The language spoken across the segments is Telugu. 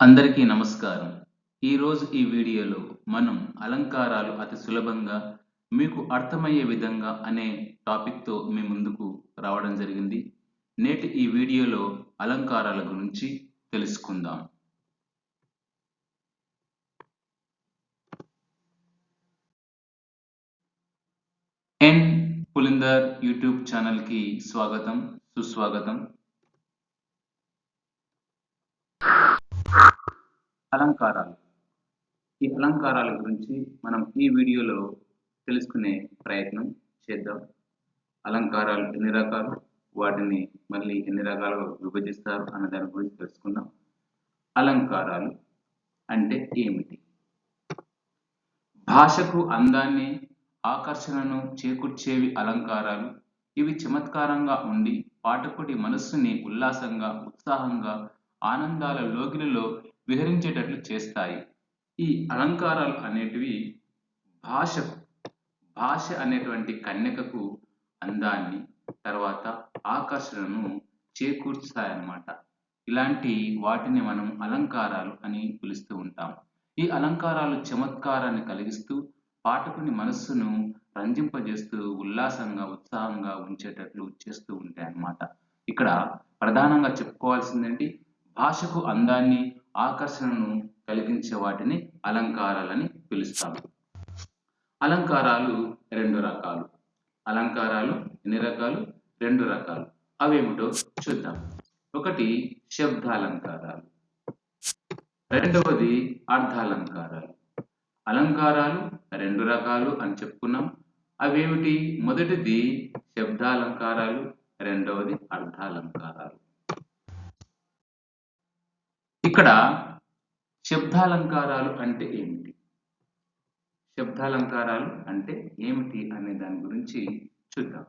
అందరికీ నమస్కారం. ఈరోజు ఈ వీడియోలో మనం అలంకారాలు అతి సులభంగా మీకు అర్థమయ్యే విధంగా అనే టాపిక్‌తో మీ ముందుకు రావడం జరిగింది. నేటి ఈ వీడియోలో అలంకారాల గురించి తెలుసుకుందాం. ఎన్ పులిందర్ యూట్యూబ్ ఛానల్‌కి స్వాగతం, సుస్వాగతం. అలంకారాలు. ఈ అలంకారాల గురించి మనం ఈ వీడియోలో తెలుసుకునే ప్రయత్నం చేద్దాం. అలంకారాలు ఎన్ని రకాలు, వాటిని మళ్ళీ ఎన్ని రకాలుగా విభజిస్తారు అన్న దాని గురించి తెలుసుకుందాం. అలంకారాలు అంటే ఏమిటి? భాషకు అందాన్ని, ఆకర్షణను చేకూర్చేవి అలంకారాలు. ఇవి చమత్కారంగా ఉండి పాఠకుడి మనస్సుని ఉల్లాసంగా, ఉత్సాహంగా, ఆనందాల లోగిలిలో విహరించేటట్లు చేస్తాయి. ఈ అలంకారాలు అనేటివి భాషకు భాష అనేటువంటి కన్యకకు అందాన్ని, తర్వాత ఆకర్షణను చేకూర్చుతాయన్నమాట. ఇలాంటి వాటిని మనం అలంకారాలు అని పిలుస్తూ ఉంటాం. ఈ అలంకారాలు చమత్కారాన్ని కలిగిస్తూ పాఠకుని మనస్సును రంజింపజేస్తూ ఉల్లాసంగా, ఉత్సాహంగా ఉంచేటట్లు చేస్తూ ఉంటాయన్నమాట. ఇక్కడ ప్రధానంగా చెప్పుకోవాల్సిందేంటి? భాషకు అందాన్ని, ఆకర్షణను కలిగించే వాటిని అలంకారాలని పిలుస్తాం. అలంకారాలు రెండు రకాలు. అలంకారాలు ఎన్ని రకాలు? రెండు రకాలు. అవేమిటో చూద్దాం. ఒకటి శబ్దాలంకారాలు, రెండవది అర్థాలంకారాలు. అలంకారాలు రెండు రకాలు అని చెప్పుకున్నాం. అవేమిటి? మొదటిది శబ్దాలంకారాలు, రెండవది అర్థాలంకారాలు. ఇక్కడ శబ్దాలంకారాలు అంటే ఏమిటి? శబ్దాలంకారాలు అంటే ఏమిటి అనే దాని గురించి చూద్దాం.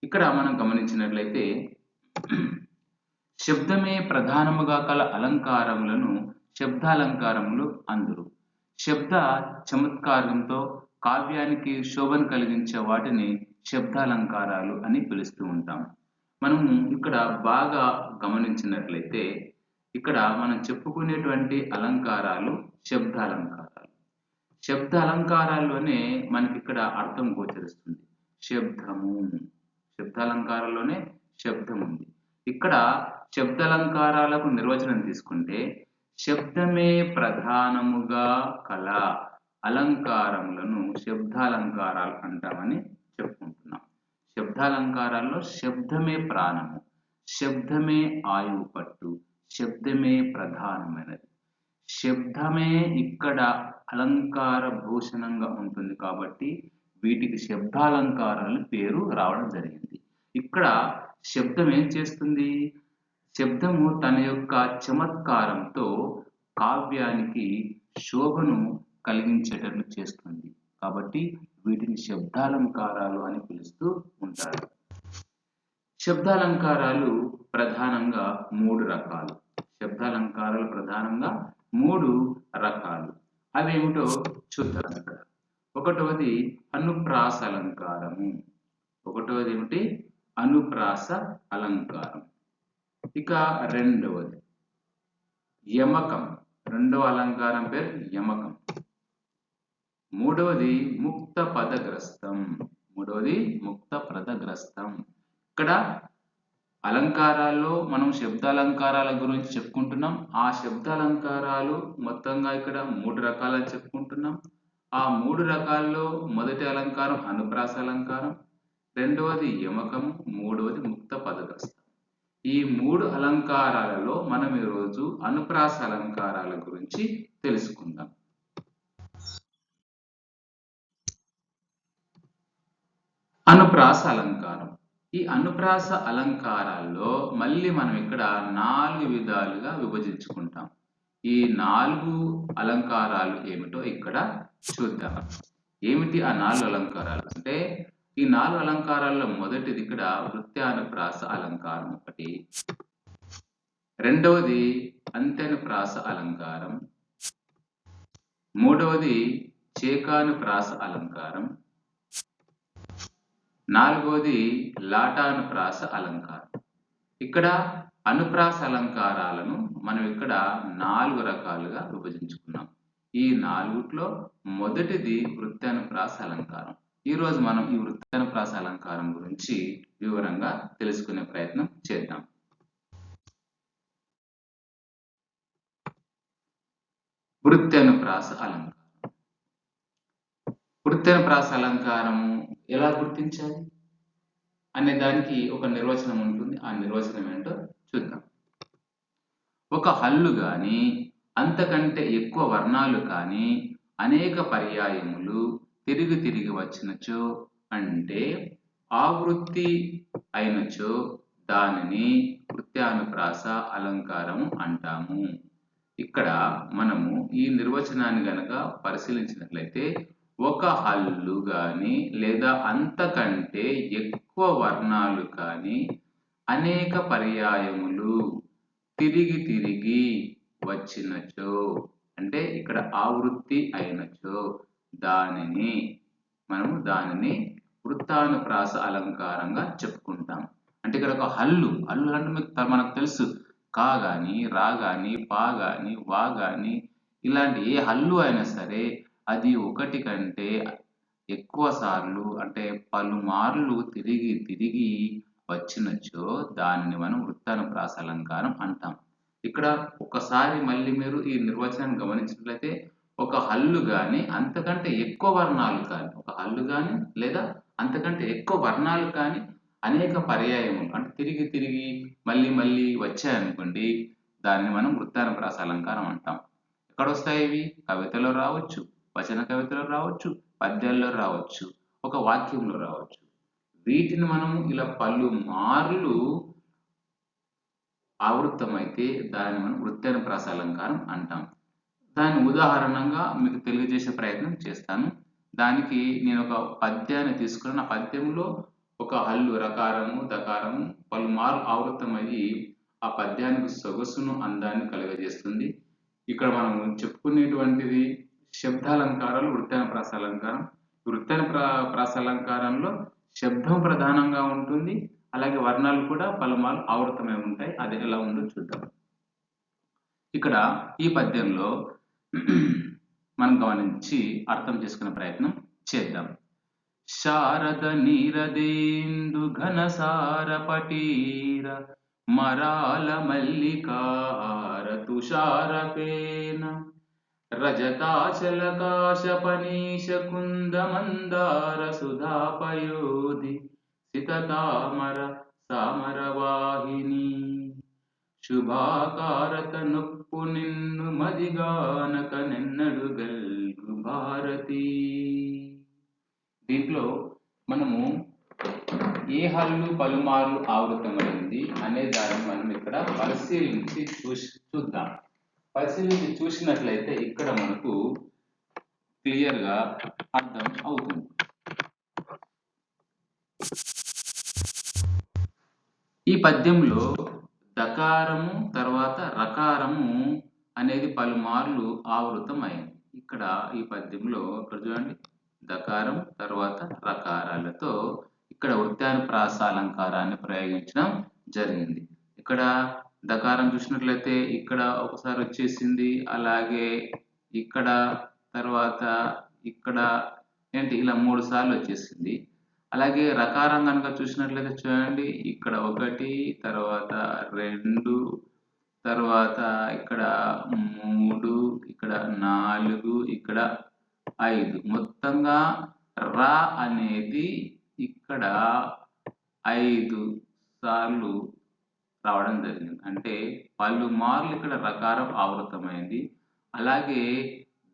ఇక్కడ మనం గమనించినట్లయితే శబ్దమే ప్రధానముగా కల అలంకారములను శబ్దాలంకారములు అందురు. శబ్ద చమత్కారంతో కావ్యానికి శోభను కలిగించే వాటిని శబ్దాలంకారాలు అని పిలుస్తూ ఉంటాం. మనము ఇక్కడ బాగా గమనించినట్లయితే ఇక్కడ మనం చెప్పుకునేటువంటి అలంకారాలు శబ్దాలంకారాలు. శబ్ద అలంకారాల్లోనే మనకి ఇక్కడ అర్థం గోచరిస్తుంది. శబ్దము, శబ్దాలంకారాల్లోనే శబ్దం ఉంది. ఇక్కడ శబ్దాలంకారాలకు నిర్వచనం తీసుకుంటే శబ్దమే ప్రధానముగా కల అలంకారములను శబ్దాలంకారాలు అంటామని చెప్పుకుంటున్నాం. శబ్దాలంకారాల్లో శబ్దమే ప్రాణము, శబ్దమే ఆయువు పట్టు, శబ్దమే ప్రధానమైనది. శబ్దమే ఇక్కడ అలంకార భూషణంగా ఉంటుంది కాబట్టి వీటికి శబ్దాలంకారాలు పేరు రావడం జరిగింది. ఇక్కడ శబ్దం ఏం చేస్తుంది? శబ్దము తన యొక్క చమత్కారంతో కావ్యానికి శోభను కలిగించేటట్లు చేస్తుంది కాబట్టి వీటిని శబ్దాలంకారాలు అని పిలుస్తూ ఉంటారు. శబ్దాలంకారాలు ప్రధానంగా మూడు రకాలు. శబ్దాలంకారాలు ప్రధానంగా మూడు రకాలు. అవేమిటో చూద్దాం. ఇక్కడ ఒకటవది అనుప్రాస అలంకారము. ఒకటవది ఏమిటి? అనుప్రాస అలంకారం. ఇక రెండవది యమకం. రెండవ అలంకారం పేరు యమకం. మూడవది ముక్త పదగ్రస్తం. మూడవది ముక్త పదగ్రస్తం. ఇక్కడ అలంకారాల్లో మనం శబ్దాలంకారాల గురించి చెప్పుకుంటున్నాం. ఆ శబ్దాలంకారాలు మొత్తంగా ఇక్కడ మూడు రకాలని చెప్పుకుంటున్నాం. ఆ మూడు రకాల్లో మొదటి అలంకారం అనుప్రాస అలంకారం, రెండవది యమకం, మూడవది ముక్త పదగ్రస్తం. ఈ మూడు అలంకారాలలో మనం ఈరోజు అనుప్రాస అలంకారాల గురించి తెలుసుకుందాం. అనుప్రాస అలంకారం. ఈ అనుప్రాస అలంకారాల్లో మళ్ళీ మనం ఇక్కడ 4 విధాలుగా విభజించుకుంటాం. ఈ 4 అలంకారాలు ఏమిటో ఇక్కడ చూద్దాం. ఏమిటి ఆ 4 అలంకారాలు అంటే ఈ 4 అలంకారాల్లో మొదటిది ఇక్కడ వృత్యానుప్రాస అలంకారం ఒకటి, రెండవది అంత్యనుప్రాస అలంకారం, మూడవది చేకానుప్రాస అలంకారం, నాలుగవది లాటానుప్రాస అలంకారం. ఇక్కడ అనుప్రాస అలంకారాలను మనం ఇక్కడ 4 రకాలుగా విభజించుకున్నాం. ఈ 4లో మొదటిది వృత్యానుప్రాస అలంకారం. ఈరోజు మనం ఈ వృత్యానుప్రాస అలంకారం గురించి వివరంగా తెలుసుకునే ప్రయత్నం చేద్దాం. వృత్యానుప్రాస అలంకారం. వృత్యానుప్రాస అలంకారము ఎలా గుర్తించాలి అనే దానికి ఒక నిర్వచనం ఉంటుంది. ఆ నిర్వచనం ఏంటో చూద్దాం. ఒక హల్లు గాని అంతకంటే ఎక్కువ వర్ణాలు కానీ అనేక పర్యాయములు తిరిగి తిరిగి వచ్చినచో అంటే ఆవృత్తి అయినచో దానిని వృత్యానుప్రాస అలంకారము అంటాము. ఇక్కడ మనము ఈ నిర్వచనాన్ని గనక పరిశీలించినట్లయితే ఒక హల్లు గాని లేదా అంతకంటే ఎక్కువ వర్ణాలు కానీ అనేక పర్యాయములు తిరిగి తిరిగి వచ్చినచో అంటే ఇక్కడ ఆవృత్తి అయినచో దానిని వృత్తానుప్రాస అలంకారంగా చెప్పుకుంటాం. అంటే ఇక్కడ ఒక హల్లు అంటే మనకు తెలుసు, కా గాని రా గాని పా గాని వా గాని ఇలాంటి ఏ హల్లు అయినా సరే అది ఒకటి కంటే ఎక్కువ సార్లు అంటే పలుమార్లు తిరిగి తిరిగి వచ్చినచో దానిని మనం వృత్తానుప్రాస అలంకారం అంటాం. ఇక్కడ ఒకసారి మళ్ళీ మీరు ఈ నిర్వచనాన్ని గమనించినట్లయితే ఒక హల్లు గాని అంతకంటే ఎక్కువ వర్ణాలు కానీ ఒక హల్లు గాని లేదా అంతకంటే ఎక్కువ వర్ణాలు కానీ అనేక పర్యాయములు అంటే తిరిగి తిరిగి మళ్ళీ మళ్ళీ వచ్చాయనుకోండి దాన్ని మనం వృత్తానుప్రాస అలంకారం అంటాం. ఎక్కడ వస్తాయి ఇవి? కవితలో రావచ్చు, వచన కవితలో రావచ్చు, పద్యాల్లో రావచ్చు, ఒక వాక్యంలో రావచ్చు. వీటిని మనము ఇలా పలుమార్లు ఆవృత్తమైతే దాన్ని మనం వృత్తానుప్రాస అలంకారం అంటాం. దాని ఉదాహరణగా మీకు తెలియజేసే ప్రయత్నం చేస్తాను. దానికి నేను ఒక పద్యాన్ని తీసుకుని ఆ పద్యంలో ఒక హల్లు రకారము దకారము పలుమార్లు ఆవృత్తమయ్యి ఆ పద్యానికి సొగసును అందాన్ని కలుగజేస్తుంది. ఇక్కడ మనం చెప్పుకునేటువంటిది శబ్దాలంకారాలు వృత్తానుప్రాస అలంకారం. వృత్తానుప్రాస అలంకారంలో శబ్దం ప్రధానంగా ఉంటుంది, అలాగే వర్ణాలు కూడా పలుమార్లు ఆవృతమై ఉంటాయి. అది ఎలా ఉందో చూద్దాం. ఇక్కడ ఈ పద్యంలో మనం గమనించి అర్థం చేసుకునే ప్రయత్నం చేద్దాం. శారద నీరదేందు ఘనసార పటీర మరాల మల్లికార తుషారపేన రజతాచలకాశపనీశ కుంద మందార సుధాపయోధి సితతామర సామరవాహిని శుభాకారత నొప్పు నిన్ను మదిగానక నిన్నడు గల్గు భారతి. దీంట్లో మనము ఏ హల్లు పలుమార్లు ఆవృతమైంది అనే దాన్ని మనం ఇక్కడ పరిశీలించి చూద్దాం. పరిశీలించి చూసినట్లయితే ఇక్కడ మనకు క్లియర్గా అర్థం అవుతుంది. ఈ పద్యంలో దకారము తర్వాత రకారము అనేది పలుమార్లు ఆవృతం అయింది. ఇక్కడ ఈ పద్యంలో ఇక్కడ చూడండి, దకారం తర్వాత రకారాలతో ఇక్కడ వృత్తానుప్రాస అలంకారాన్ని ప్రయోగించడం జరిగింది. ఇక్కడ దకారం చూసినట్లయితే ఇక్కడ ఒకసారి వచ్చేసింది, అలాగే ఇక్కడ తర్వాత ఇక్కడ ఏంటి ఇలా 3 సార్లు వచ్చేసింది. అలాగే రకారం కనుక చూసినట్లయితే చూడండి, ఇక్కడ 1 తర్వాత 2 తర్వాత ఇక్కడ 3 ఇక్కడ 4 ఇక్కడ 5 మొత్తంగా రా అనేది ఇక్కడ 5 సార్లు రావడం జరిగింది. అంటే పలుమార్లు ఇక్కడ రకారం ఆవృతమైంది, అలాగే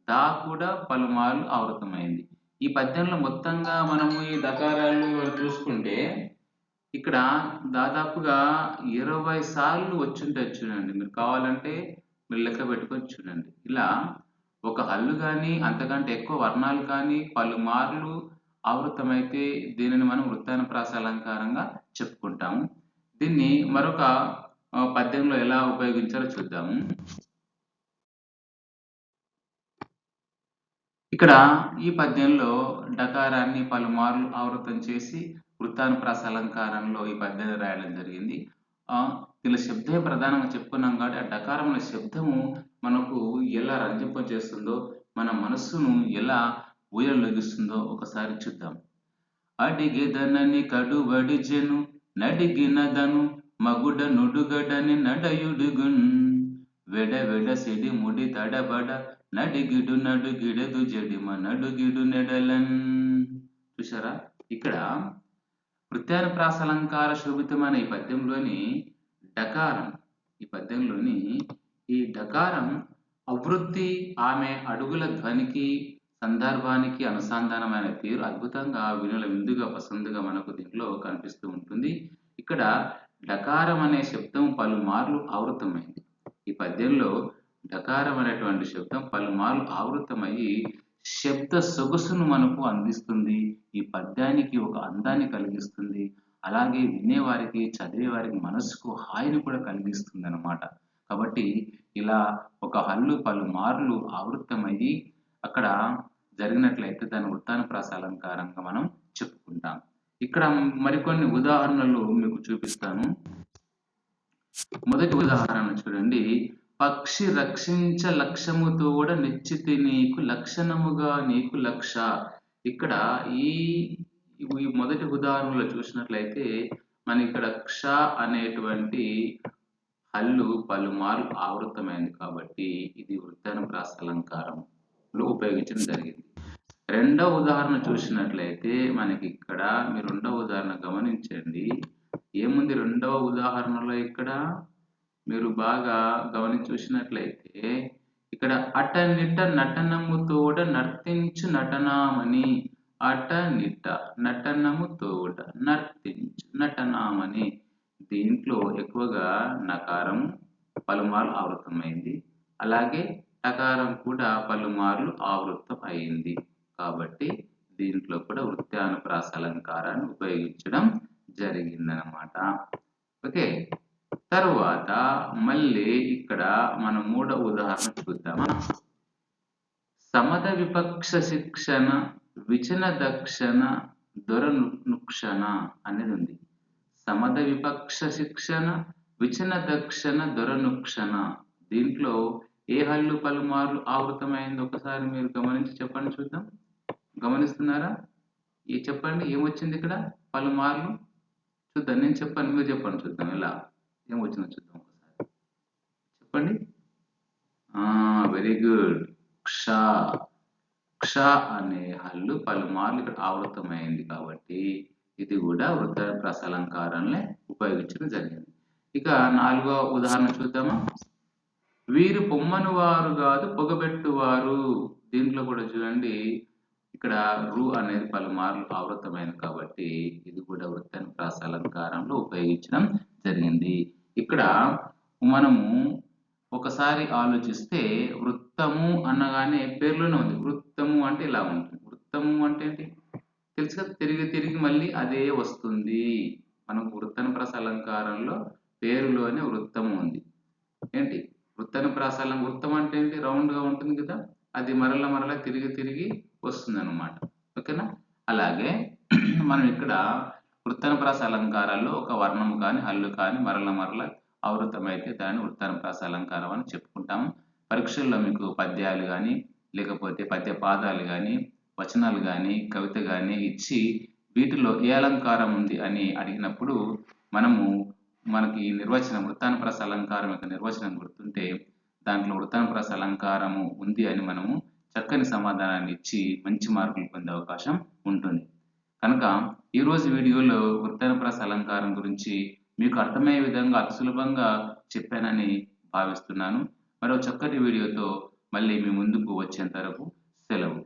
దా కూడా పలుమార్లు ఆవృతమైంది. ఈ పద్యంలో మొత్తంగా మనము ఈ దకారాలు చూసుకుంటే ఇక్కడ దాదాపుగా 20 సార్లు వచ్చుంటాయి. చూడండి, మీరు కావాలంటే మీరు లెక్క పెట్టుకొని చూడండి. ఇలా ఒక హల్లు కానీ అంతకంటే ఎక్కువ వర్ణాలు కానీ పలుమార్లు ఆవృతమైతే దీనిని మనం వృత్తానుప్రాస అలంకారంగా చెప్పుకుంటాము. దీన్ని మరొక పద్యంలో ఎలా ఉపయోగించాలో చూద్దాము. ఇక్కడ ఈ పద్యంలో డకారాన్ని పలుమార్లు ఆవృతం చేసి వృత్తానుప్రాస అలంకారంలో ఈ పద్యాన్ని రాయడం జరిగింది. దీనిలో శబ్దమే ప్రధానంగా చెప్పుకున్నాం కాబట్టి ఆ డకారం అనే శబ్దము మనకు ఎలా రంజింపజేస్తుందో, మన మనస్సును ఎలా ఊయలొగిస్తుందో ఒకసారి చూద్దాం. అడిగెదనని కడువడిజెను నడిగినదను మగుడ నుడుగడని నడయుడుగున్ వెడవెడసెడి ముడి తడబడ నడిగిడు నడుగిడదు జడిమ నడుగిడు నెడలన్. చూసారా, ఇక్కడ వృత్యానుప్రాసాలంకార శోభితమైన ఈ పద్యంలోని డకారం, ఈ డకారం అవృత్తి ఆమె అడుగుల ధ్వనికి సందర్భానికి అనుసంధానమైన తీరు అద్భుతంగా వినుల విందుగా పసందుగా మనకు దీంట్లో కనిపిస్తూ ఉంటుంది. ఇక్కడ డకారం అనే శబ్దం పలుమార్లు ఆవృతమైంది. ఈ పద్యంలో డకారం అనేటువంటి శబ్దం పలుమార్లు ఆవృతమయ్యి శబ్ద సొగసును మనకు అందిస్తుంది. ఈ పద్యానికి ఒక అందాన్ని కలిగిస్తుంది. అలాగే వినేవారికి, చదివేవారికి మనసుకు హాయిని కూడా కలిగిస్తుంది అన్నమాట. కాబట్టి ఇలా ఒక హల్లు పలుమార్లు ఆవృతమయ్యి అక్కడ జరిగినట్లయితే దాని వృత్తానుప్రాస అలంకారంగా మనం చెప్పుకుంటాం. ఇక్కడ మరికొన్ని ఉదాహరణలు మీకు చూపిస్తాను. మొదటి ఉదాహరణ చూడండి. పక్షి రక్షించ లక్ష్యముతోడ నిశ్చితి నీకు లక్షణముగా నీకు లక్ష. ఇక్కడ ఈ మొదటి ఉదాహరణలో చూసినట్లయితే మన ఇక్కడ క్ష అనేటువంటి హల్లు పలుమార్లు ఆవృతమైంది కాబట్టి ఇది వృత్తానుప్రాస అలంకారంలో ఉపయోగించడం జరిగింది. రెండవ ఉదాహరణ చూసినట్లయితే మనకి ఇక్కడ మీరు రెండవ ఉదాహరణ గమనించండి. ఏముంది రెండవ ఉదాహరణలో? ఇక్కడ మీరు బాగా గమనించి చూసినట్లయితే ఇక్కడ అటనిట నటనముతోడ నర్తించు నటనామని, అటనిట నటనముతోడ నర్తించు నటనామని. దీంట్లో ఎక్కువగా నకారం పలుమార్లు ఆవృతమైంది, అలాగే టకారం కూడా పలుమార్లు ఆవృతం అయింది. కాబట్టి దీంట్లో కూడా వృత్యానుప్రాస అలంకారాన్ని ఉపయోగించడం జరిగిందనమాట. ఓకే, తరువాత మళ్ళీ ఇక్కడ మనం మూడవ ఉదాహరణ చూద్దామా. సమద విపక్ష శిక్షణ విచన దక్షణ దొరనుక్షణ అనేది ఉంది. సమద విపక్ష శిక్షణ విచన దక్షణ దొరనుక్షణ. దీంట్లో ఏ హల్లు పలుమార్లు ఆవృతమైంది ఒకసారి మీరు గమనించి చెప్పండి చూద్దాం. గమనిస్తున్నారా? చెప్పండి ఏమొచ్చింది ఇక్కడ పలుమార్లు చూద్దాం. నేను చెప్పండి, మీరు చెప్పండి చూద్దాం. ఎలా ఏమొచ్చిందో చూద్దాం ఒకసారి చెప్పండి. Very good. క్ష. క్ష అనే హల్లు పలుమార్లు ఇక్కడ ఆవృతమైంది కాబట్టి ఇది కూడా వృత్తానుప్రాస అలంకారాన్ని ఉపయోగించడం జరిగింది. ఇక నాలుగవ ఉదాహరణ చూద్దామా. వీరు పొమ్మను వారు కాదు పొగబెట్టువారు. దీంట్లో కూడా చూడండి ఇక్కడ రు అనేది పలుమార్లు ఆవృతమైంది కాబట్టి ఇది కూడా వృత్తానుప్రాస అలంకారంలో ఉపయోగించడం జరిగింది. ఇక్కడ మనము ఒకసారి ఆలోచిస్తే వృత్తము అనగానే పేర్లోనే ఉంది. వృత్తము అంటే ఇలా ఉంటుంది. వృత్తము అంటే ఏంటి తెలుసు కదా, తిరిగి తిరిగి మళ్ళీ అదే వస్తుంది. మనకు వృత్తానుప్రాస అలంకారంలో పేరులోనే వృత్తము ఉంది. ఏంటి వృత్తానుప్రాస అలంకారం? వృత్తం అంటే ఏంటి? రౌండ్ గా ఉంటుంది కదా, అది మరల తిరిగి తిరిగి వస్తుంది అనమాట. ఓకేనా? అలాగే మనం ఇక్కడ వృత్తానుప్రాస అలంకారాల్లో ఒక వర్ణము కానీ హల్లు కానీ మరల ఆవృతమైతే దాన్ని వృత్తానుప్రాస అలంకారం అని చెప్పుకుంటాము. పరీక్షల్లో మీకు పద్యాలు కానీ లేకపోతే పద్య పాదాలు కానీ వచనాలు కానీ కవిత కానీ ఇచ్చి వీటిలో ఏ అలంకారం ఉంది అని అడిగినప్పుడు మనకి నిర్వచనం వృత్తానుప్రాస అలంకారం యొక్క నిర్వచనం గుర్తుంటే దాంట్లో వృత్తానుప్రాస అలంకారము ఉంది అని మనము చక్కని సమాధానాన్ని ఇచ్చి మంచి మార్కులు పొందే అవకాశం ఉంటుంది. కనుక ఈరోజు వీడియోలో వృత్తానుప్రాస అలంకారం గురించి మీకు అర్థమయ్యే విధంగా అతి సులభంగా చెప్పానని భావిస్తున్నాను. మరో చక్కటి వీడియోతో మళ్ళీ మీ ముందుకు వచ్చేంత వరకు సెలవు.